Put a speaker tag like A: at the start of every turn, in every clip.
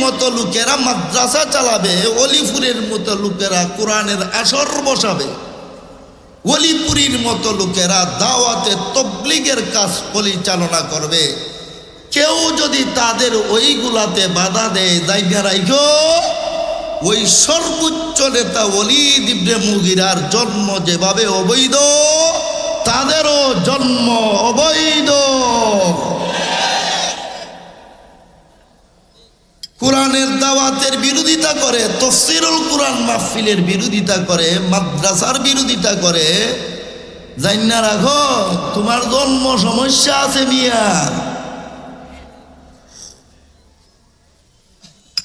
A: মতো লোকেরা মাদ্রাসা চালাবে, অলিপুরের মতো লোকেরা কোরআনের আসর বসাবে, অলিপুরীর মতো লোকেরা দাওয়াতে তবলিগের কাজ পরিচালনা করবে। কেউ যদি তাদের ওইগুলাতে বাধা দেয়, জায়গা রাইখো, ওই সর্বোচ্চ নেতা ওলীদ ইবনে মুগীরার জন্ম যেভাবে অবৈধ, তাদেরও জন্ম অবৈধ। কোরআনের দাওয়াতের বিরোধিতা করে, তাফসীরুল কোরআন মাহফিলের বিরোধিতা করে, মাদ্রাসার বিরোধিতা করে, জান্না রাখো তোমার জন্ম সমস্যা আছে মিয়া।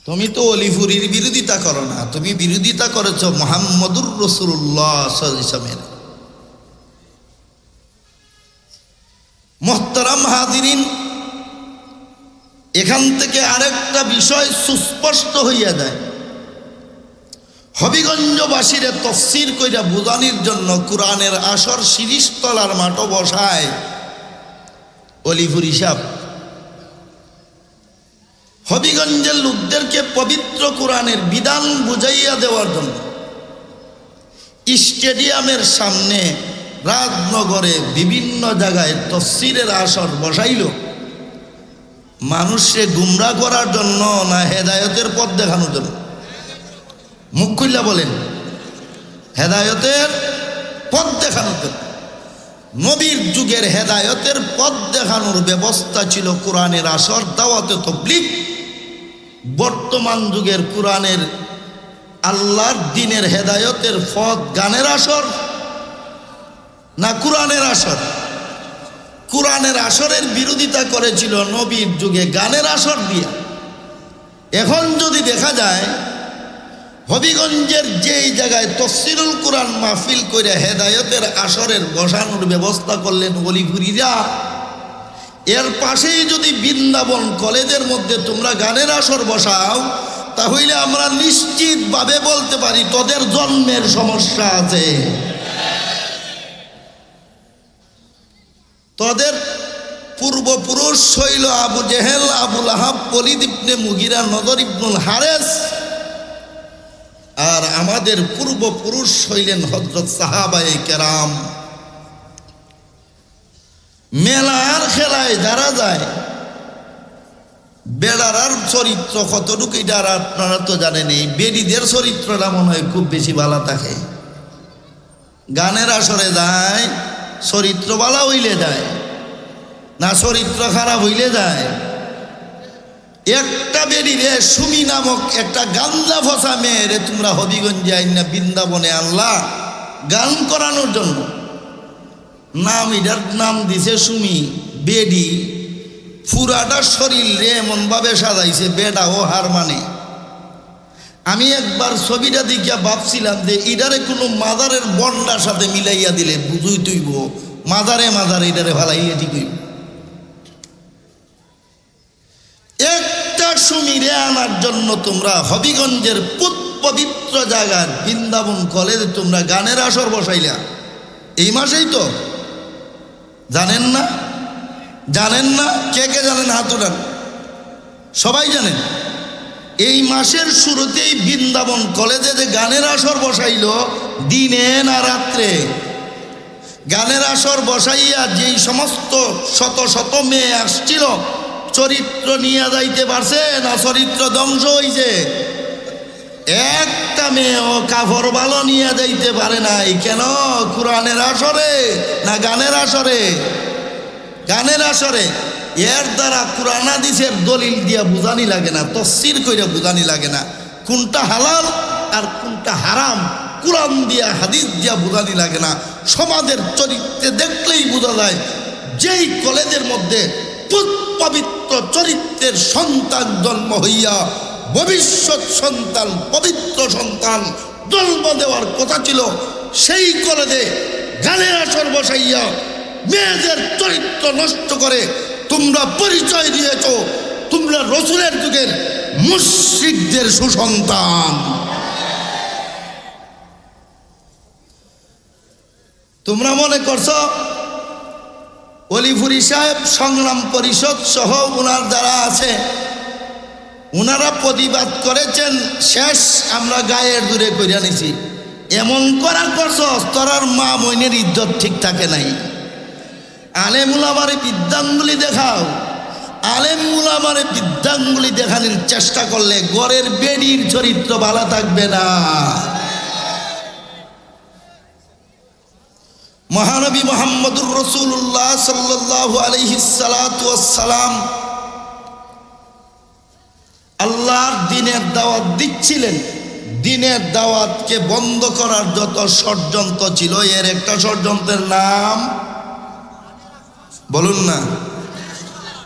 A: তুমি তো অলিপুরীর বিরোধিতা করো না, তুমি বিরোধিতা করেছ মুহাম্মদুর রাসূলুল্লাহ সাল্লাল্লাহু আলাইহি ওয়াসাল্লামের। মুহতারাম হাজিরিন, এখান থেকে আরেকটা বিষয় সুস্পষ্ট হইয়া যায়। হবিগঞ্জবাসীরে তফসির কইরা বুঝানির জন্য কোরআনের আসর শিরিষতলার মাঠও বসায় অলিপুরী সাহেব। হবিগঞ্জের লোকদেরকে পবিত্র কোরআনের বিধান বুঝাইয়া দেওয়ার জন্য স্টেডিয়ামের সামনে, রাজনগরে বিভিন্ন জায়গায় তফসিরের আসর বসাইল। মানুষকে গুমরা করার জন্য না হেদায়েতের পথ দেখানোর জন্য? মুখ খুইলা বলেন, হেদায়েতের পথ দেখানোর জন্য। নবীর যুগের হেদায়েতের পথ দেখানোর ব্যবস্থা ছিল কোরআনের আসর, দাওয়াতে তাবলীগ। বর্তমান যুগের কোরআনের আল্লাহর দ্বীনের হেদায়েতের পথ গানের আসর না কোরআনের আসর? কোরআনের আসরের বিরোধিতা করেছিল নবীর যুগে গানের আসর দিয়ে। এখন যদি দেখা যায় হবিগঞ্জের যেই জায়গায় তাফসীরুল কোরআন মাহফিল করে হেদায়েতের আসরের বসানোর ব্যবস্থা করলেন অলিপুরীরা, এর পাশেই যদি বৃন্দাবন কলেজের মধ্যে তোমরা গানের আসর বসাও, তাহলে আমরা নিশ্চিতভাবে বলতে পারি তোদের জন্মের সমস্যা আছে। তোদের পূর্বপুরুষ হইল আবু জেহেল, আবু লাহাব, ওলীদ ইবনে মুগীরা, নদর ইবনুল হারেস, আর আমাদের পূর্বপুরুষ হইলেন হযরত সাহাবায়ে কেরাম। মেলার খেলায় যারা যায়, বেড়ার চরিত্র কতটুকু এটা আপনারা তো জানেন। এই বেড়িদের চরিত্রটা মনে হয় খুব বেশি ভালো থাকে। গানের আসরে যায়, চরিত্র ভালো হইলে যায় না চরিত্র খারাপ হইলে যায়? একটা বেরিয়ে সুমি নামক একটা গাঞ্জা ফসা মেয়েরে তোমরা হবিগঞ্জে আইনা বৃন্দাবনে আনলা গান করানোর জন্য। নাম, এটার নাম দিছে সুমি। বেডি পুরাটা শরীর রে এমনভাবে সাজাইছে, বেডা ও হার মানে। আমি একবার ছবিটা দেখিয়া ভাবছিলাম যে ইডারে কোনো মাদারের বন্ডার সাথে মিলাইয়া দিলে বুঝুই তুইব, মাদারে মাদারে ইডারে ভালাইলে ঠিক হইব। একটা সুমিরে আনার জন্য তোমরা হবিগঞ্জের পবিত্র জায়গার বৃন্দাবন কলেজে তোমরা গানের আসর বসাইলা। এই মাসেই তো, জানেন না? জানেন না? কে কে জানেন হাত উঠান। সবাই জানেন এই মাসের শুরুতেই বৃন্দাবন কলেজে যে গানের আসর বসাইল, দিনে না রাত্রে গানের আসর বসাইয়া যেই সমস্ত শত শত মেয়ে আসছিল, চরিত্র নিয়ে যাইতে পারছে না চরিত্র ধ্বংস হইছে? একটা মেয়েও কাপড় ভালো নিয়ে যাইতে পারে নাই। কেন? কোরআনের আসরে না গানের আসরে? গানের আসরে। এর দ্বারা কোরআন হাদিসের দলিল দিয়া বুঝানি লাগে না, তাফসীর কইরা বুঝানি লাগে না। কোনটা হালাল আর কোনটা হারাম কোরআন দিয়া হাদিস দিয়া বুঝানি লাগে না। সমাজের চরিত্রে দেখলেই বোঝা যায় যেই কলেজের মধ্যে পবিত্র চরিত্রের সন্তান জন্ম হইয়া ভবিষ্যৎ সন্তান, পবিত্র সন্তান জন্ম দেওয়ার কথা ছিল, সেই কলেজে গানের আসর বসাইয়া মেয়েদের চরিত্র নষ্ট করে তোমরা পরিচয় দিয়েছ তোমরা রাসূলের যুগের মুশরিকদের সুসন্তান। তোমরা মনে করছো অলিপুরী সাহেব সংগ্রাম পরিষদ সহ ওনার যারা আছে উনারা প্রতিবাদ করেছেন, শেষ আমরা গায়ের দূরে কইরা নিছি। এমন করা করছস তোরার মা বোনের ইজ্জত ঠিক থাকে নাই। আলেম উলামারে বিদ্যাঙ্গুলি দেখাও। আলেম উলামারে বিদ্যাঙ্গুলি দেখানোর চেষ্টা করলে ঘরের বেডির চরিত্র ভালো থাকবে না। মহানবী মুহাম্মদুর রাসূলুল্লাহ সাল্লাল্লাহু আলাইহি সাল্লাতু ওয়াস সালাম আল্লাহর দ্বীনের দাওয়াত দিচ্ছিলেন। দ্বীনের দাওয়াতকে বন্ধ করার যত ষড়যন্ত্র ছিল, এর একটা ষড়যন্ত্রের নাম বলুন না।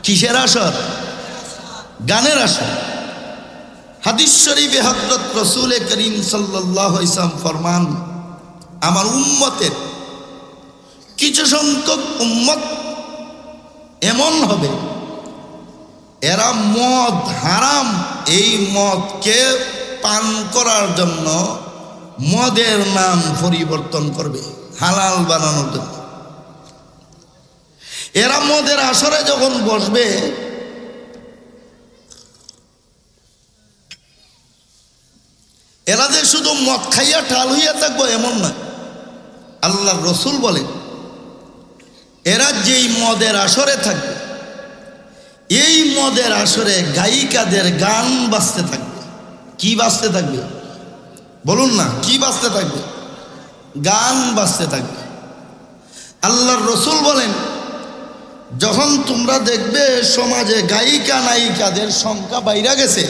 A: কিসের আসর? গানের আসর। হাদিস শরীফে হযরত রাসূল করিম সাল্লাল্লাহু আলাইহি ওয়াসাল্লাম ফরমান, আমার উম্মতের কিছু সংখ্যক উম্মত এমন হবে এরা মদ হারাম, এই মদকে পান করার জন্য মদের নাম পরিবর্তন করবে হালাল বানানোর জন্য। এরা মদের আসরে যখন বসবে, এরা যে শুধু মদ খাইয়া ঠাল হইয়া থাকবো এমন নয়। আল্লাহর রসুল বলেন, এরা যেই মদের আসরে থাকবে, এই মদের আসরে গায়িকাদের গান বাজতে থাকবে। কি বাজতে থাকবে বলুন না? কি বাজতে থাকবে? গান বাজতে থাকবে। আল্লাহর রসুল বলেন, যখন তোমরা দেখবে সমাজে গায়িকা নায়িকাদের সংখ্যা বাইরা গেছে,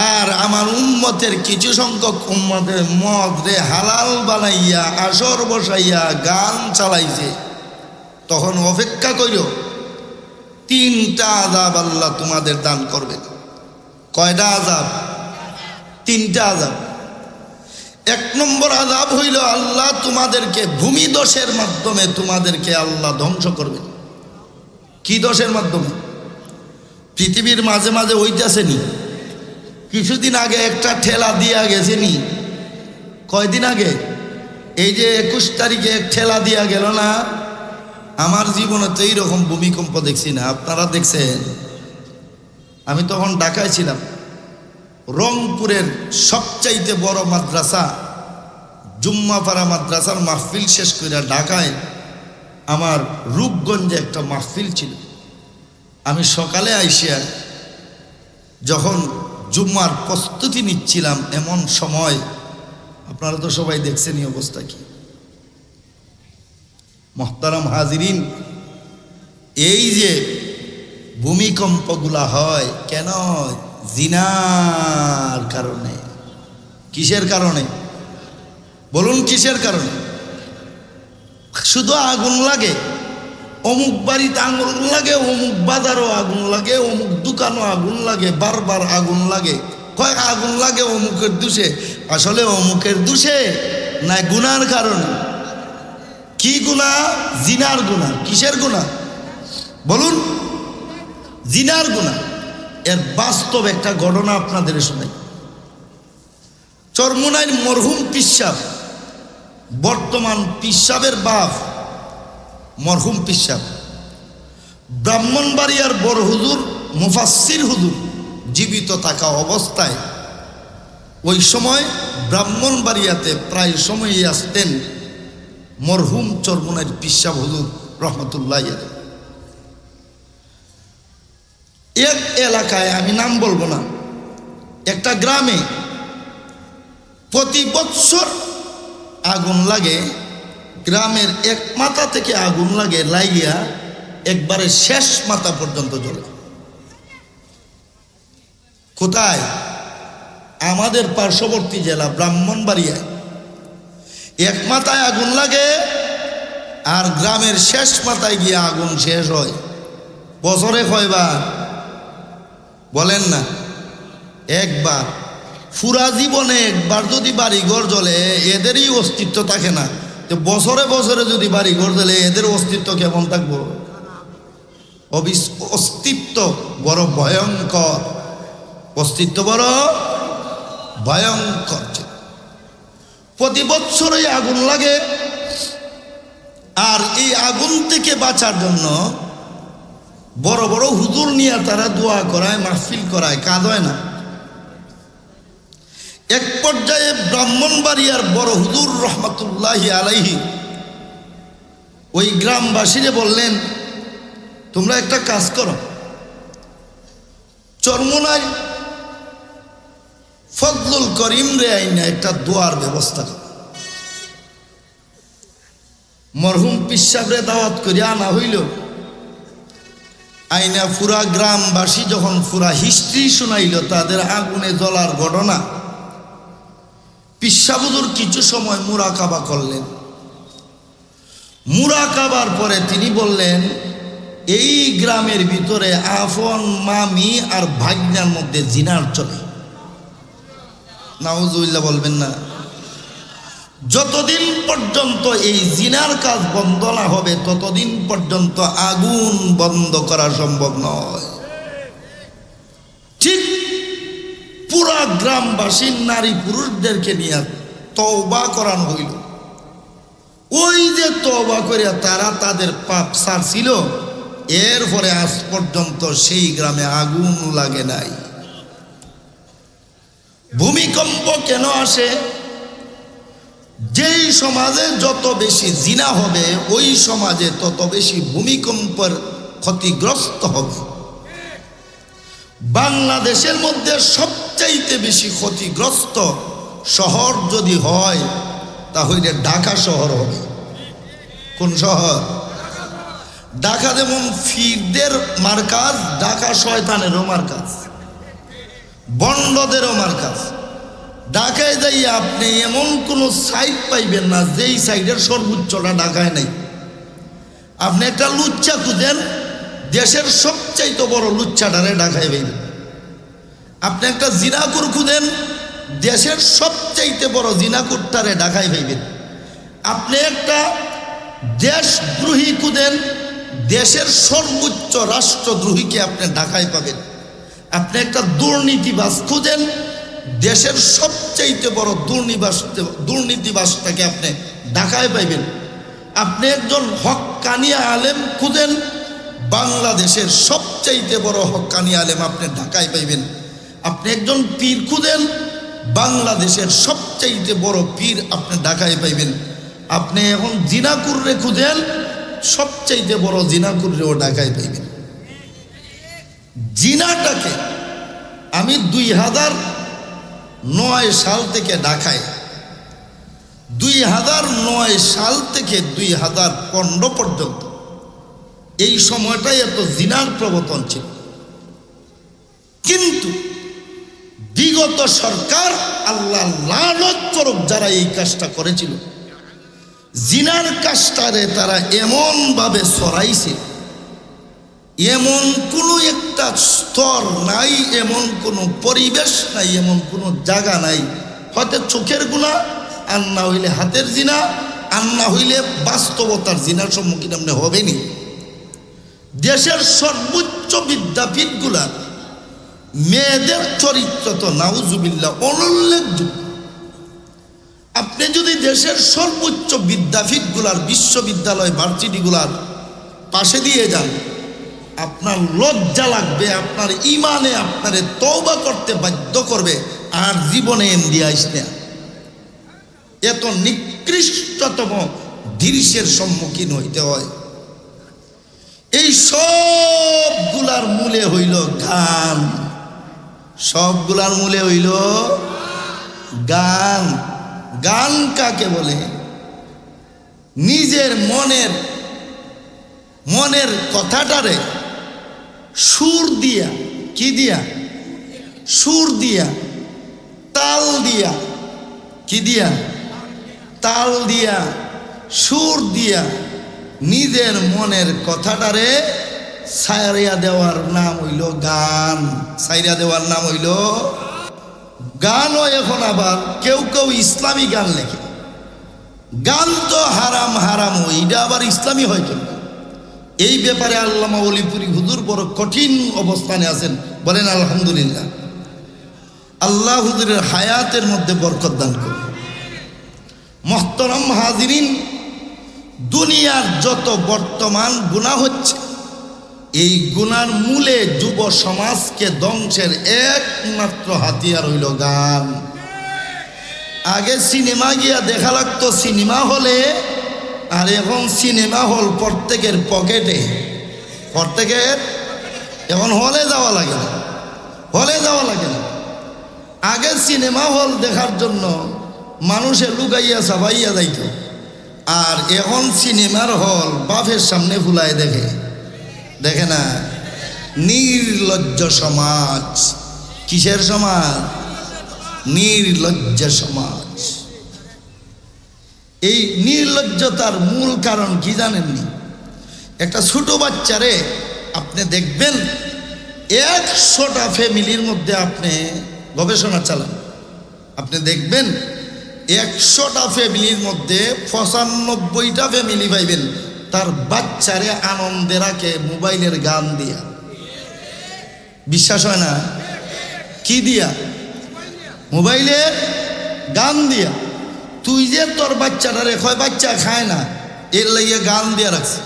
A: আর আমার উম্মতের কিছু সংখ্যক উম্মতের মদ রে হালাল বানাইয়া আসর বসাইয়া গান চালাইছে, তখন অপেক্ষা কইরো, তিনটা আযাব আল্লাহ তোমাদের দান করবে। কয়টা আযাব? তিনটা আযাব। এক নম্বর আযাব হইল, আল্লাহ তোমাদেরকে ভূমিদোষের মাধ্যমে তোমাদেরকে আল্লাহ ধ্বংস করবেন। কি দোষের মাধ্যমে? পৃথিবীর মাঝে মাঝে হইতেছেনি, কিছুদিন আগে একটা ঠেলা দিয়া গেছেনি। কয়দিন আগে? এই যে 21 তারিখে এক ঠেলা দিয়া গেল না? আমার জীবনে তো এইরকম ভূমিকম্প দেখছি না। আপনারা দেখছেন? আমি তখন ঢাকায় ছিলাম। রংপুরের সবচাইতে বড় মাদ্রাসা জুম্মাপাড়া মাদ্রাসার মাহফিল শেষ করে ঢাকায় আমার রূপগঞ্জে একটা মাহফিল ছিল। আমি সকালে আইসিয়া যখন জুম্মার প্রস্তুতি নিচ্ছিলাম, এমন সময় আপনারা তো সবাই দেখছেন এই অবস্থা কি। মুহতারাম হাজিরিন, এই যে ভূমিকম্পগুলা হয় কেন? জিনার কারণে। কিসের কারণে বলুন? কিসের কারণে? শুধু আগুন লাগে, অমুক বাড়িতে আগুন লাগে, অমুক বাজারও আগুন লাগে, অমুক দোকানও আগুন লাগে, বারবার আগুন লাগে। কয় আগুন লাগে অমুকের দোষে, আসলে অমুকের দোষে না গুনার কারণে। কি গুনাহ? জিনার গুনাহ। কিসের গুনাহ বলুন? জিনার গুনাহ। এর বাস্তব একটা ঘটনা আপনাদের শোনাই। চরমোনাইর মরহুম পিসাব, বর্তমান পিসাবের বাপ মরহুম পিসাব, ব্রাহ্মণবাড়িয়ার বড় হুজুর মুফাসসির হুজুর জীবিত থাকা অবস্থায় ওই সময় ব্রাহ্মণবাড়িয়াতে প্রায় সময়ই আসতেন মরহুম চরমোনাইর পিসাব হুজুর রহমতুল্লাহ। এক এলাকায়, আমি নাম বলবো না, একটা গ্রামে প্রতি বৎসর আগুন লাগে। গ্রামের এক মাথা থেকে আগুন লাগে, লাগিয়া একবারে শেষ মাথা পর্যন্ত জ্বলে। কোথায়? আমাদের পার্শ্ববর্তী জেলা ব্রাহ্মণবাড়িয়ায় এক মাথায় আগুন লাগে, আর গ্রামের শেষ মাথায় গিয়ে আগুন শেষ হয়। বছরে কয়বার বলেন না? একবার। পুরা জীবনে একবার যদি বাড়িঘর জ্বলে, এদেরই অস্তিত্ব থাকে না। তো বছরে বছরে যদি বাড়িঘর জ্বলে, এদের অস্তিত্ব কেমন থাকবো? অস্তিত্ব বড় ভয়ঙ্কর। অস্তিত্ব বড় ভয়ঙ্কর। প্রতি বছরই আগুন লাগে, আর এই আগুন থেকে বাঁচার জন্য বড় বড় হুজুর নিয়ে তারা দোয়া করায়, মাহফিল করায়, কাজ হয় না। এক পর্যায়ে ব্রাহ্মণবাড়িয়ার বড় হুজুর রহমতুল্লাহি আলাইহি ওই গ্রামবাসীরে বললেন, তোমরা একটা কাজ করো, চরমোনায় ফজলুল করিম রে আইনা একটা দোয়ার ব্যবস্থা করো। মরহুম পীর সাহেবরে দাওয়াত করিয়া আনা হইল। আইনা পুরা গ্রামবাসী যখন পুরা হিস্ট্রি শুনাইল তাদের আগুনে জ্বলার ঘটনা, পীর সাহেব হুজুর কিছু সময় মুরাকাবা করলেন। মুরাকাবার পরে তিনি বললেন, এই গ্রামের ভিতরে আফন, মামি আর ভাগ্নার মধ্যে জিনার চলে। নাউজুবিল্লাহ বলবেন না? যতদিন পর্যন্ত এই জিনার কাজ বন্ধ না হবে ততদিন পর্যন্ত আগুন বন্ধ করা সম্ভব নয়। ঠিক পুরা গ্রামবাসীর নারী পুরুষদেরকে নিয়ে তওবা করানো হইল। ওই যে তওবা করিয়া তারা তাদের পাপ ছাড়ছিল, এরপরে আজ পর্যন্ত সেই গ্রামে আগুন লাগে নাই। ভূমিকম্প কেন আসে? যেই সমাজে যত বেশি জিনা হবে ওই সমাজে তত বেশি ভূমিকম্পের ক্ষতিগ্রস্ত হবে। বাংলাদেশের মধ্যে সবচাইতে বেশি ক্ষতিগ্রস্ত শহর যদি হয় তাহলে ঢাকা শহর হবে। কোন শহর? ঢাকা যেমন ফিরদের মার্কাজ, ঢাকা শয়তানেরও মার্কাজ, বন্ডদেরও মার্কাজ। ঢাকায় যাইয়া আপনি এমন কোনো সাইড পাইবেন না যেই সাইডের সর্বোচ্চটা ঢাকায় নাই। আপনি একটা লুচ্চা খুঁজেন, দেশের সবচাইতে বড় লুচ্চাটারে ঢাকায় পাইবেন। আপনি একটা জিনাকুর খুঁজেন, দেশের সবচাইতে বড় জিনাকুরটারে ঢাকায় পাইবেন। আপনি একটা দেশদ্রোহী খুঁজেন, দেশের সর্বোচ্চ রাষ্ট্রদ্রোহীকে আপনি ঢাকায় পাবেন। আপনি একটা দুর্নীতিবাজ খুঁজেন, দেশের সবচাইতে বড় দুর্নীতিবাজটাকে আপনি ঢাকায় পাইবেন। আপনি একজন হক্কানি আলেম খুঁজেন, বাংলাদেশের সবচাইতে বড় হক্কানি আলেম আপনি ঢাকায় পাইবেন। আপনি একজন পীর খুঁজেন, বাংলাদেশের সবচাইতে বড় পীর আপনি ঢাকায় পাইবেন। আপনি এখন জিনাকুররে খুঁজেন, সবচাইতে বড় জিনাকুররেও ঢাকায় পাইবেন। জিনাটাকে আমি 2009 সাল থেকে ঢাকায়, 2009 সাল থেকে 2015 পর্যন্ত এই সময়টাই এত জিনার প্রবর্তন ছিল। কিন্তু বিগত সরকার, আল্লাহ লানত করুক, যারা এই কাজটা করেছিল, জিনার কাজটারে তারা এমনভাবে সরাইছে, এমন কোনো একটা স্তর নাই, এমন কোনো পরিবেশ নাই, এমন কোনো জায়গা নাই, হয়তো চোখের গুণা, আর না হইলে হাতের জিনা, আর না হইলে বাস্তবতার জিনার সম্মুখীন আপনি হবেনি। দেশের সর্বোচ্চ বিদ্যাপীঠগুলা মেয়েদের চরিত্র তো নাউজুবিল্লাহ অনুল্লেখযোগ্য। আপনি যদি দেশের সর্বোচ্চ বিদ্যাপীঠগুলার, বিশ্ববিদ্যালয়, ভার্সিটিগুলার পাশে দিয়ে যান, আপনার লজ্জা লাগবে, আপনার ইমানে আপনারে তওবা করতে বাধ্য করবে, আর জীবনে এমডি আইস না। এত নিকৃষ্টতম দৃশ্যের সম্মুখীন হইতে হয়। এই সবগুলার মূলে হইল গান, সবগুলার মূলে হইল গান। গান কাকে বলে? নিজের মনের কথাটারে সুর দিয়া, কি দিয়া? সুর দিয়া, তাল দিয়া, কি দিয়া? তাল দিয়া, সুর দিয়া নিজের মনের কথাটারে সাইরিয়া দেওয়ার নাম হইল গান। সাইরিয়া দেওয়ার নাম হইল গানও। এখন আবার কেউ কেউ ইসলামী গান লেখে। গান তো হারাম, হারাম, ওইটা আবার ইসলামী হয় কেন? এই ব্যাপারে আল্লামা অলিপুরি হুজুর বড় কঠিন অবস্থানে আছেন। বলেন আলহামদুলিল্লাহ। আল্লাহ হুজুরের হায়াতের মধ্যে বরকত দান করুন। মুহতারাম হাজিরিন, দুনিয়ার যত বর্তমান গুনাহ হচ্ছে, এই গুনার মূলে যুব সমাজকে ধ্বংসের একমাত্র হাতিয়ার হইল গান। আগে সিনেমা গিয়া দেখা লাগতো সিনেমা হলে, আর এখন সিনেমা হল প্রত্যেকের পকেটে, প্রত্যেকের এখন হলে যাওয়া লাগে না, হলে যাওয়া লাগে না। আগে সিনেমা হল দেখার জন্য মানুষে লুকাইয়া চাবাইয়া যাইত, আর এখন সিনেমার হল বাপের সামনে ফুলায় দেখে, দেখে না। নির্লজ্জ সমাজ। কিসের সমাজ? নির্লজ্জ সমাজ। এই নির্লজ্জতার মূল কারণ কি জানেননি? একটা ছোট বাচ্চারে আপনি দেখবেন 100টা ফ্যামিলির মধ্যে আপনি গবেষণা চালান, আপনি দেখবেন 100টা ফ্যামিলির মধ্যে 95টা ফ্যামিলি পাইবেন তার বাচ্চারে আনন্দে রাখে মোবাইলের গান দিয়া। বিশ্বাস হয় না? কি দিয়া? মোবাইলের গান দিয়া। তুই যে তোর বাচ্চাটারে কয় বাচ্চা খায় না, এর লাগিয়ে গান দিয়া রাখছে।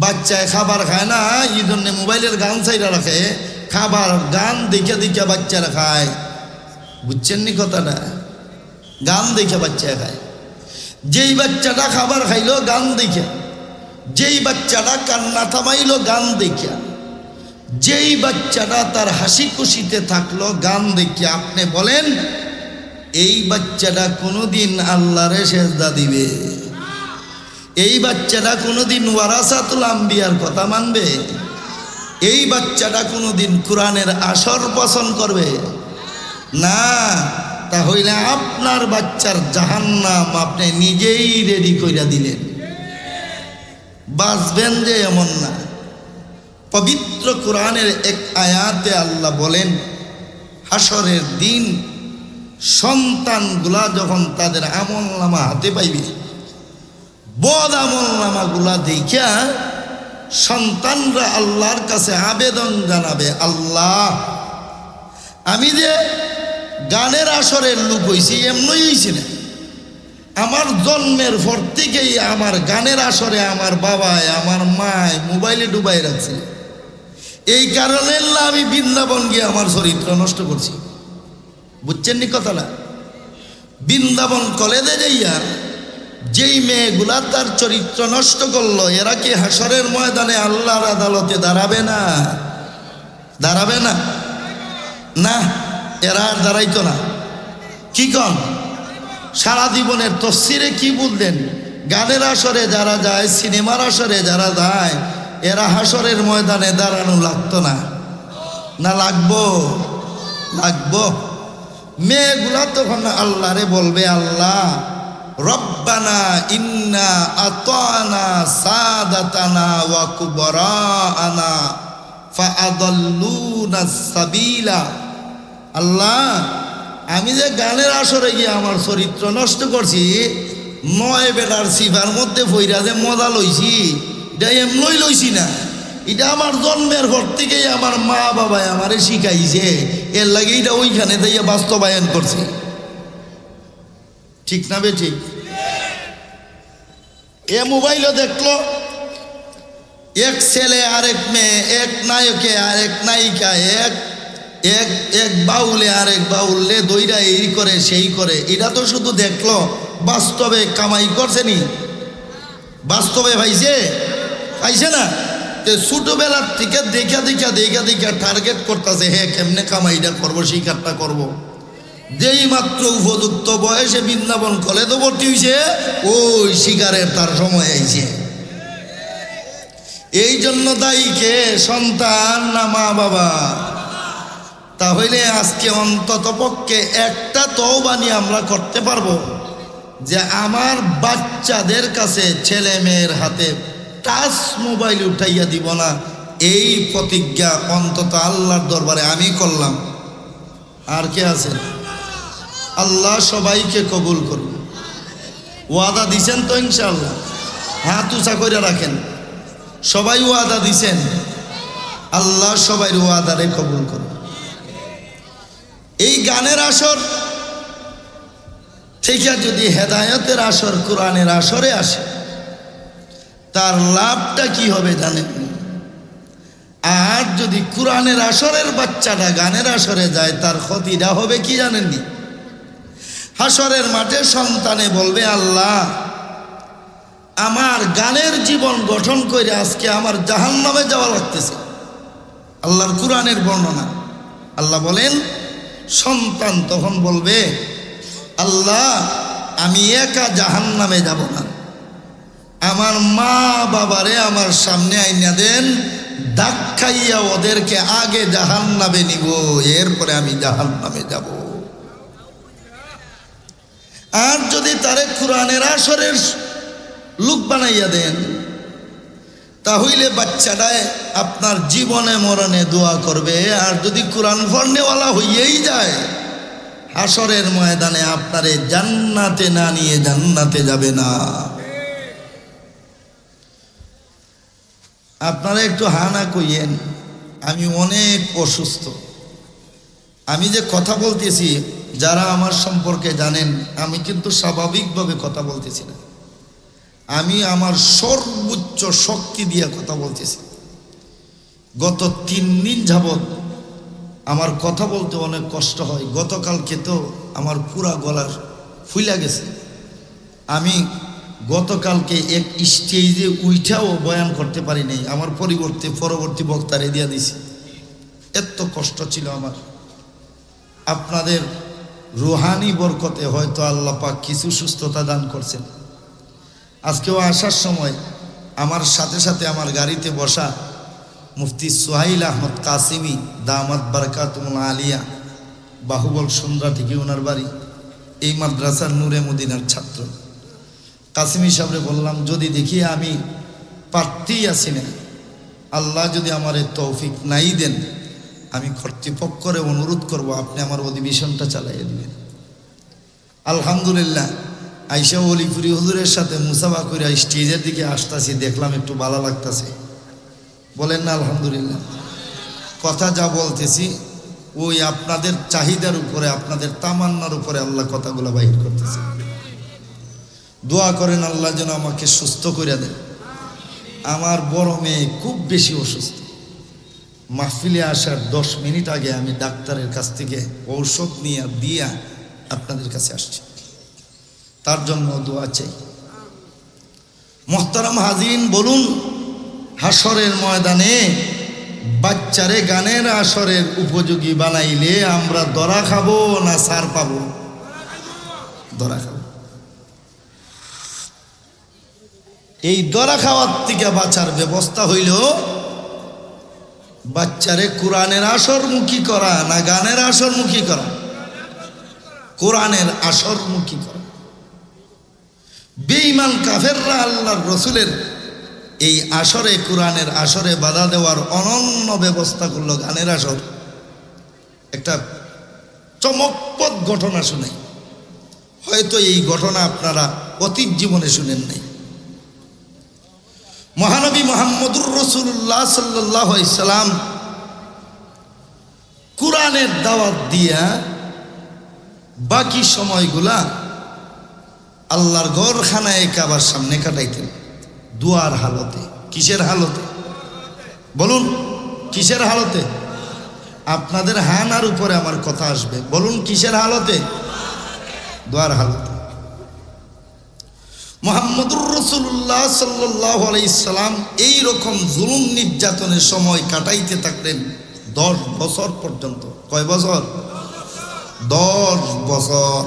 A: বাচ্চায় খাবার খায় না, এই জন্যে মোবাইলের গান চাইরা রাখে, খাবার গান দেখে দেখে বাচ্চারা খায়। বুঝছেন নি কথাটা? গান দেখে বাচ্চা খায়। যেই বাচ্চাটা খাবার খাইলো গান দেখে, যেই বাচ্চাটা কান্না থামাইলো গান দেখে, যেই বাচ্চাটা তার হাসি খুশিতে থাকলো গান দেখে, আপনি বলেন এই বাচ্চাটা কোনোদিন আল্লাহরে সেজদা দিবে? এই বাচ্চাটা কোনোদিন ওয়ারাসাতুল আম্বিয়ার কথা মানবে? এই বাচ্চাটা কোনোদিন কোরআনের আসর পছন্দ করবে না। তাহলে আপনার বাচ্চার জাহান্নাম আপনি নিজেই রেডি কইরা দিলেন। বাঁচবেন যে এমন না। পবিত্র কোরআনের এক আয়াতে আল্লাহ বলেন, হাসরের দিন সন্তানগুলা যখন তাদের আমলনামা হাতে পাইবে, বদ আমলনামাগুলা দেখিয়া সন্তানরা আল্লাহর কাছে আবেদন জানাবে, আল্লাহ আমি যে গানের আসরের লোক হইছি এমনই হইছি না, আমার জন্মের পর থেকেই আমার গানের আসরে আমার বাবায় আমার মায় মোবাইলে ডুবাই রাখছে। এই কারণে আমি বৃন্দাবন গিয়ে আমার চরিত্র নষ্ট করছি। বুঝছেন নি কথাটা? বৃন্দাবন কলেজে যাইয়া যেই মেয়েগুলা তার চরিত্র নষ্ট করলো, এরা কি হাসরের ময়দানে আল্লাহর আদালতে দাঁড়াবে না? দাঁড়াবে না? না, এরা আর দাঁড়াইতো না। কি কন? সারা জীবনের তফসিরে কি বললেন? গানের আসরে যারা যায়, সিনেমার আসরে যারা যায়, এরা হাসরের ময়দানে দাঁড়ানো লাগতো না? না লাগবো? লাগবো। মেয়েগুলা তখন আল্লাহরে বলবে, আল্লাহ রব্বানা ইন্না আতানা সাদাতানা ওয়া কুবরাআনা ফাআদাল্লুনা সাবিলা। আল্লাহ আমি যে গানের আসরে গিয়ে আমার চরিত্র নষ্ট করছি, 9 বেটার সিফার মধ্যে ফইরা যে মজা লইছি, এটা এমনই লইছি না। এটা আমার জন্মের পর থেকেই আমার মা বাবায় আমারে শিখাইছে, এর লাগে এটা ওইখানে দিয়ে বাস্তবায়ন করছে। ঠিক না বে ঠিক? এ মোবাইলও দেখলো এক ছেলে আরেক মেয়ে, এক নায়কে আরেক নায়িকা, এক বাউলে আরেক বাউলে দইরা এই করে সেই করে। এটা তো শুধু দেখলো, বাস্তবে কামাই করছে নি? বাস্তবে পাইছে? পাইছে না? ছোটবেলার থেকে দেখা দেখা দেখা দেখা টার্গেট করতেছে, হ্যাঁ কেমনে কামাইটা করবো, শিকারটা করবো। যেই মাত্র উপযুক্ত বয়সে বৃন্দাবন কলেজে ভর্তি হয়েছে, ওই শিকারের তার সময় আইছে। এই জন্য দায়ী কে? সন্তান না মা বাবা? তাহলে আজকে অন্তত পক্ষে একটা তওবা নিয়ে আমরা করতে পারবো যে আমার বাচ্চাদের কাছে ছেলে মেয়ের হাতে টাচ মোবাইল উঠাইয়া দিব না। এই প্রতিজ্ঞা অন্তত আল্লাহর দরবারে আমি করলাম। আর কে আছেন? আল্লাহ সবাইকে কবুল করুন। ওয়াদা দিছেন তো ইনশাআল্লাহ? হাত উঁচা করে রাখেন। সবাই ওয়াদা দিছেন? আল্লাহ সবাই ওয়াদারে কবুল করুন। এই গানের আসর থেকে যদি হেদায়েতের আসর, কোরআনের আসরে আসে, তার লাভটা কি হবে জানেন? আর যদি কোরআনের আসরের বাচ্চাটা গানের আসরে যায়, তার ক্ষতিটা হবে কি জানেননি? হাসরের মাঠে সন্তানে বলবে, আল্লাহ আমার গানের জীবন গঠন করে আজকে আমার জাহান্নামে যাওয়া লাগতেছে। আল্লাহর কোরআনের বর্ণনা। আল্লাহ বলেন, সন্তান তখন বলবে, আল্লাহ আমি একা জাহান্নামে যাব না, আমার মা বাবারে আমার সামনে আইনা দেন, ধাক্কাইয়া ওদেরকে আগে জাহান্নামে নিব, এরপরে আমি জাহান্নামে যাব। আর যদি তারে কোরআনের আসরের লোক বানাইয়া দেন, তাহলে বাচ্চাটায় আপনার জীবনে মরণে দোয়া করবে। আর যদি কোরআন পড়নেওয়ালা হইয়েই যায়, হাসরের ময়দানে আপনারে জান্নাতে না নিয়ে জান্নাতে যাবে না। আপনারা একটু হানা কইয়েন, আমি অনেক অসুস্থ। আমি যে কথা বলতেছি, যারা আমার সম্পর্কে জানেন, আমি কিন্তু স্বাভাবিকভাবে কথা বলতেছি না, আমি আমার সর্বোচ্চ শক্তি দিয়ে কথা বলতেছি। গত 3 দিন যাবৎ আমার কথা বলতে অনেক কষ্ট হয়। গতকালকে তো আমার পুরা গলার ফুলা গেছে। আমি গতকালকে এক স্টেজে উইঠাও বয়ান করতে পারি নাই, আমার পরবর্তী বক্তারে দিয়ে দিছি। এত কষ্ট ছিল আমার। আপনাদের রুহানি বরকতে হয়তো আল্লাহ পাক কিছু সুস্থতা দান করছেন। আজকেও আসার সময় আমার সাথে সাথে আমার গাড়িতে বসা মুফতি সোহাইল আহমদ কাসিমি দামাত বারকাতুল আলিয়া, বাহুবল সুন্দরা থেকে ওনার বাড়ি, এই মাদ্রাসার নূরে মদিনার ছাত্র। কাসিমি সাহেবরে বললাম, যদি দেখি আমি পারতেই আছি না, আল্লাহ যদি আমার তৌফিক নাই দেন, আমি কর্তৃপক্ষরে অনুরোধ করব আপনি আমার অধিবেশনটা চালাইয়ে দিবেন। আলহামদুলিল্লাহ, আইসা অলিপুরি হুজুরের সাথে মুসাফা করে স্টেজের দিকে আসতেছি, দেখলাম একটু ভালো লাগতেছে। বলেন না আলহামদুলিল্লাহ? কথা যা বলতেছি ওই আপনাদের চাহিদার উপরে, আপনাদের তামান্নার উপরে আল্লাহ কথাগুলো বাহির করতেছে। দোয়া করেন আল্লাহ যেন আমাকে সুস্থ করে দেন। আমার বড় মেয়ে খুব বেশি অসুস্থ। মাহফিলে আসার 10 মিনিট আগে আমি ডাক্তারের কাছ থেকে ঔষধ নিয়ে দিয়া আপনাদের কাছে আসছি, তার জন্য দোয়া চাই। মোহতারাম হাজিরিন, বলুন, হাসরের ময়দানে বাচ্চারে গানের আসরের উপযোগী বানাইলে আমরা দরা খাবো না ছাড় পাবো? দরা খাবো। এই দরা খাওয়ার থেকে বাঁচার ব্যবস্থা হইল বাচ্চারে কোরআনের আসরমুখী করা না গানের আসরমুখী করা? কোরআনের আসরমুখী করা। বেঈমান কাফেররা আল্লাহর রসুলের এই আসরে, কোরআনের আসরে বাধা দেওয়ার অনন্য ব্যবস্থা করলো। গানের আসর একটা চমকপ্রদ ঘটনা শুনে, হয়তো এই ঘটনা আপনারা অতীত জীবনে শুনেন নাই। মহানবী মুহাম্মদুর রাসূলুল্লাহ সাল্লাল্লাহু আলাইহি সাল্লাম কোরআনের দাওয়াত দিয়া বাকি সময়গুলা আল্লাহর ঘরখানায় কাবার সামনে কাটাইতেন, দুয়ার হালতে। কিসের হালতে? বলুন, কিসের হালতে? আপনাদের হানার উপরে আমার কথা আসবে। বলুন, কিসের হালতে? দুয়ার হালতে। মুহাম্মদুর রাসূলুল্লাহ সাল্লাল্লাহু আলাইহি সাল্লাম এই রকম জুলুম নির্যাতনের সময় কাটাইতে থাকলেন 10 বছর পর্যন্ত। কয় বছর? 10 বছর।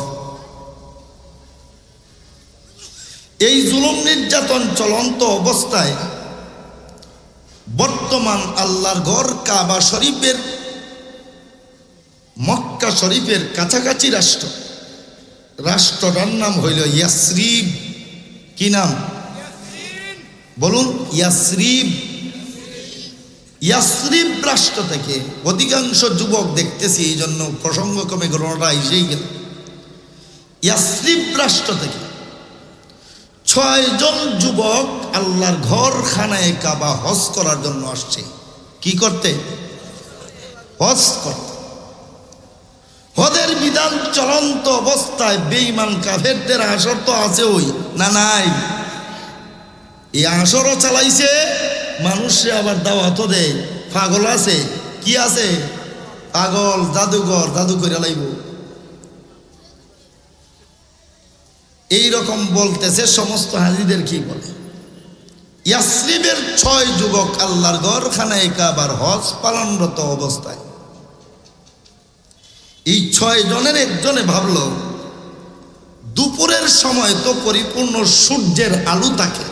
A: এই জুলুম নির্যাতন চলন্ত অবস্থায় বর্তমান আল্লাহর ঘর কাবা শরীফের, মক্কা শরীফের কাছাকাছি রাষ্ট্রটার নাম হইল ইয়াসরিব। কি নাম? বলুন, ইয়াসরিব। ইয়াসরিব রাষ্ট্র থেকে অধিকাংশ যুবক দেখতেছি, এই জন্য প্রসঙ্গক্রমে ঘটনাটা এসেই গেল। ইয়াসরিব রাষ্ট্র থেকে 6 জন যুবক আল্লাহর ঘরখানায় কাবা হজ করার জন্য আসছে। কি করতে? হজ করতে। হজের বিধান চলন্ত অবস্থায় বেঈমান কাফেরদের আসর তো আছে, ওই না নাই? এই আসরও চালাইছে, মানুষে আবার দাওয়াতও দেয়। পাগল আছে, কি আছে? পাগল, জাদুঘর, জাদু করে লাইব, এইরকম বলতেছে। সমস্ত হাজিদের কি বলে? ইয়াসরিবের 6 যুবক আল্লাহর ঘর খানায় কাবার হজ পালনরত অবস্থায় এই 6 জনের একজনে ভাবল, দুপুরের সময় তো পরিপূর্ণ সূর্যের আলো থাকে,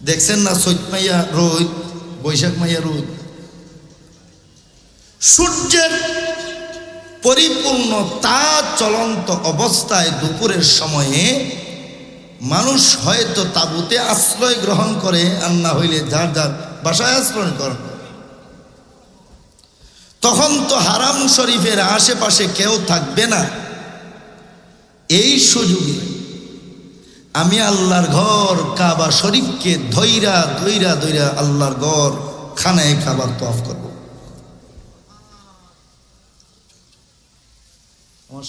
A: দেখছেন না চৈত মাইয়া রোদ, বৈশাখ মাইয়া রোদ, সূর্যের পরিপূর্ণ তাপ চলন্ত অবস্থায় দুপুরের সময়ে মানুষ হয়তো তাঁবুতে আশ্রয় গ্রহণ করে, আর না হইলে যার যার বাসায় আশ্রয় গ্রহণ করে। তখন তো হারাম শরীফের আশেপাশে কেউ থাকবে না। এই সুযোগে আমি আল্লাহর ঘর কাবা শরীফকে ধইরা ধইরা ধইরা আল্লাহর ঘর খানায় খাবার তওয়াফ করব। আমার